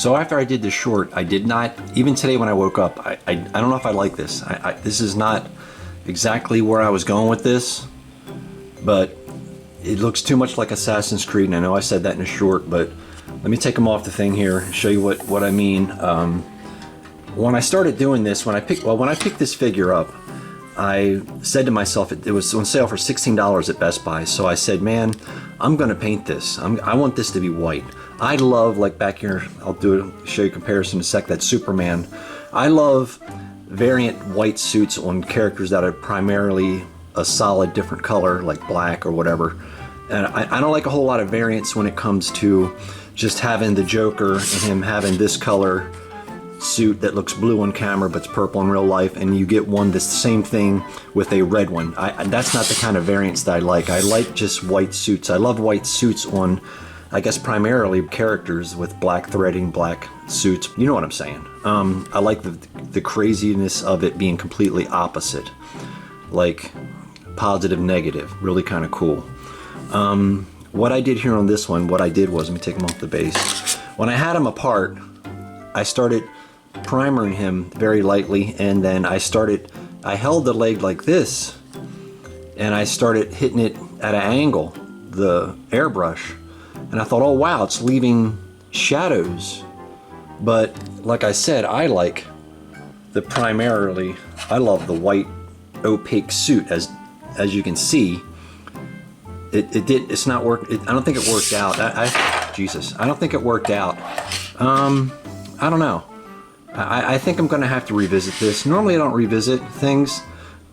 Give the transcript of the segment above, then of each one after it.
So after I did the short, I did not, even today when I woke up, I don't know if I like this. This is not exactly where I was going with this, but it looks too much like Assassin's Creed, and I know I said that in a short, but let me take them off the thing here and show you what I mean. When I started doing this, when I picked this figure up, I said to myself, it was on sale for $16 at Best Buy, so I said, man, I'm gonna paint this. I want this to be white. I love, like back here, I'll show you a comparison in a sec, that Superman. I love variant white suits on characters that are primarily a solid different color, like black or whatever. And I don't like a whole lot of variants when it comes to just having the Joker and him having this color suit that looks blue on camera but's purple in real life, and you get one the same thing with a red one. That's not the kind of variants that I like. I like just white suits. I love white suits on, I guess, primarily characters with black threading, black suits. You know what I'm saying. I like the craziness of it being completely opposite, like positive, negative, really kind of cool. What I did here on this one, what I did was, let me take them off the base. When I had them apart, I started primering him very lightly, and then I held the leg like this, and I started hitting it at an angle, the airbrush, and I thought, oh wow, it's leaving shadows. But like I said, I like I love the white opaque suit, as you can see. It's not work. I don't think it worked out. Jesus, I don't think it worked out. I don't know. I think I'm gonna have to revisit this. Normally I don't revisit things.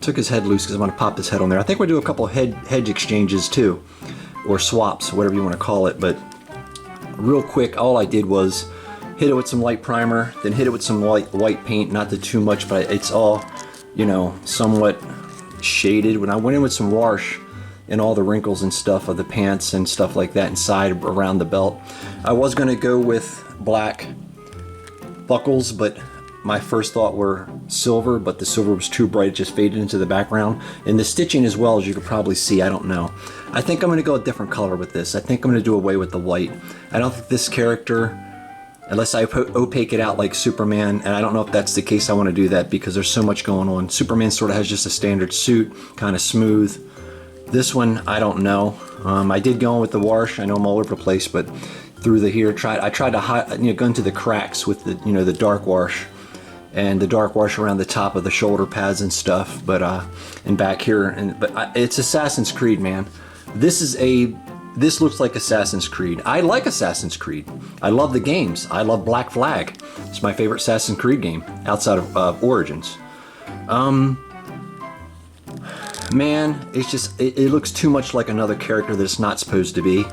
Took his head loose because I want to pop his head on there. I think we'll do a couple of hedge exchanges too, or swaps, whatever you want to call it. But real quick, all I did was hit it with some light primer, then hit it with some white paint, not too much, but it's all, you know, somewhat shaded. When I went in with some wash and all the wrinkles and stuff of the pants and stuff like that inside around the belt, I was gonna go with black buckles, but my first thought were silver, but the silver was too bright, it just faded into the background. And the stitching as well, as you could probably see, I don't know. I think I'm gonna go a different color with this. I think I'm gonna do away with the white. I don't think this character, unless I opaque it out like Superman, and I don't know if that's the case, I wanna do that because there's so much going on. Superman sort of has just a standard suit, kind of smooth. This one, I don't know. I did go in with the wash. I know I'm all over the place, but through the here, I tried to go into the cracks with the, the dark wash, and the dark wash around the top of the shoulder pads and stuff, but and back here, but it's Assassin's Creed, man. This looks like Assassin's Creed. I like Assassin's Creed. I love the games. I love Black Flag. It's my favorite Assassin's Creed game outside of Origins. Man, it's just, it looks too much like another character that it's not supposed to be.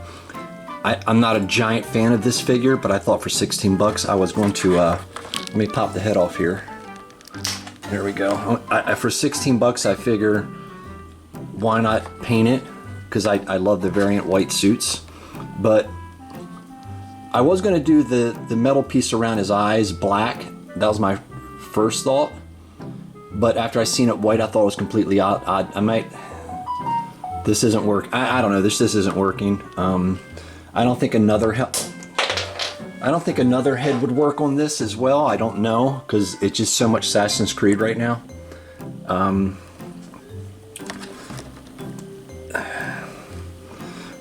I'm not a giant fan of this figure, but I thought for 16 bucks I was going to, let me pop the head off here. There we go. For 16 bucks I figure, why not paint it? Because I love the variant white suits. But I was going to do the metal piece around his eyes black. That was my first thought. But after I seen it white, I thought it was completely odd. This isn't work. I don't know. This isn't working. I don't think another head would work on this as well. I don't know, because it's just so much Assassin's Creed right now.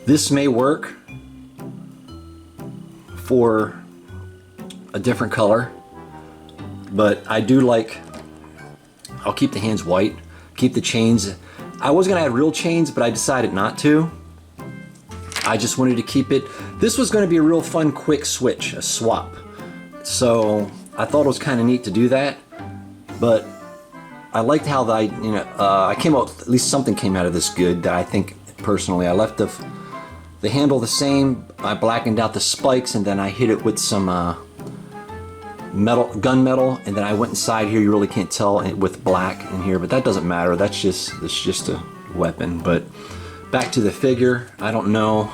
This may work for a different color, but I do like, I'll keep the hands white, keep the chains. I was gonna add real chains, but I decided not to. I just wanted to keep it. This was gonna be a real fun, quick switch, a swap. So I thought it was kind of neat to do that, but I liked how I came out, at least something came out of this good that I think personally. I left the handle the same, I blackened out the spikes, and then I hit it with some gunmetal, and then I went inside here. You really can't tell with black in here, but that doesn't matter. It's just a weapon. But back to the figure. I don't know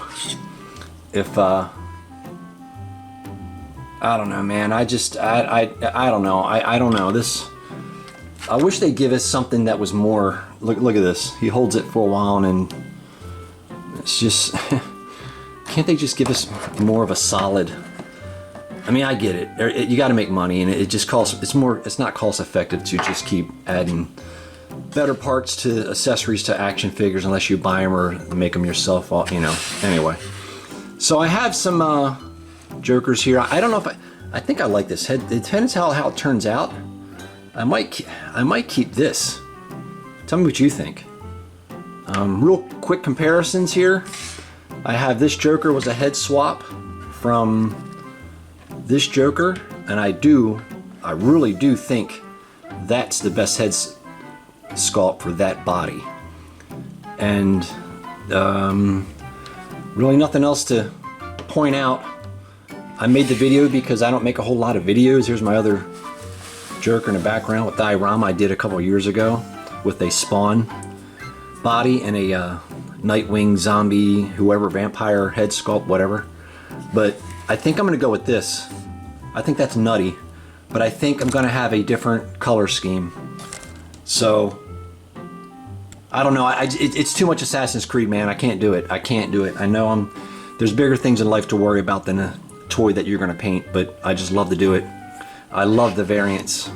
if I don't know, man. I don't know. I don't know. This, I wish they'd give us something that was more. Look at this. He holds it for a while, and it's just. Can't they just give us more of a solid I mean, I get it. You got to make money, and it just costs. It's not cost effective to just keep adding better parts to accessories to action figures unless you buy them or make them yourself. You know. Anyway, so I have some Jokers here. I don't know if I think I like this head. It depends how it turns out. I might keep this. Tell me what you think. Real quick comparisons here. I have this Joker was a head swap from this Joker, and I really do think that's the best head sculpt for that body. And really nothing else to point out. I made the video because I don't make a whole lot of videos. Here's my other Joker in the background with diorama I did a couple years ago with a Spawn body and a Nightwing zombie, whoever, vampire head sculpt, whatever. But I think I'm gonna go with this. I think that's nutty, but I think I'm gonna have a different color scheme. So I don't know. It's too much Assassin's Creed, man. I can't do it. I can't do it. I know there's bigger things in life to worry about than a toy that you're gonna paint, but I just love to do it. I love the variants,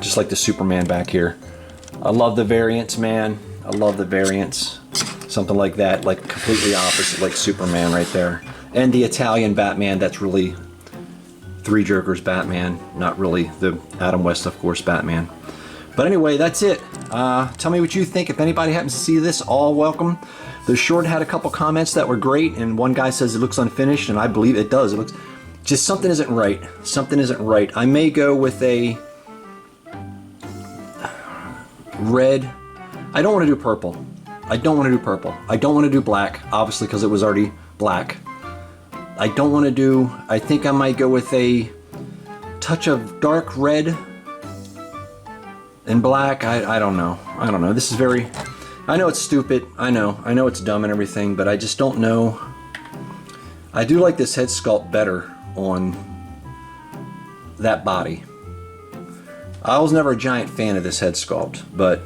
just like the Superman back here. I love the variants, man. I love the variants. Something like that, like completely opposite, like Superman right there. And the Italian Batman, that's really Three Jokers Batman, not really the Adam West, of course, Batman. But anyway, that's it. Tell me what you think. If anybody happens to see this, all welcome. The short had a couple comments that were great, and one guy says it looks unfinished, and I believe it does. It looks just something isn't right. Something isn't right. I may go with a red. I don't want to do purple. I don't want to do purple. I don't want to do black, obviously, because it was already black. I don't want to do, I think I might go with a touch of dark red and black. I don't know. I don't know. This is very, I know it's stupid. I know it's dumb and everything, but I just don't know. I do like this head sculpt better on that body. I was never a giant fan of this head sculpt, but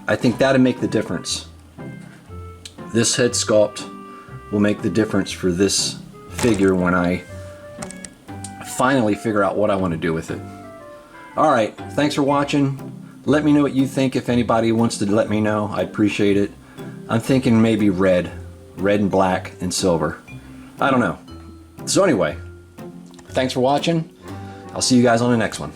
I think that'd make the difference. This head sculpt will make the difference for this figure when I finally figure out what I want to do with it. Alright, thanks for watching. Let me know what you think. If anybody wants to let me know, I appreciate it. I'm thinking maybe red and black and silver. I don't know. So anyway, thanks for watching. I'll see you guys on the next one.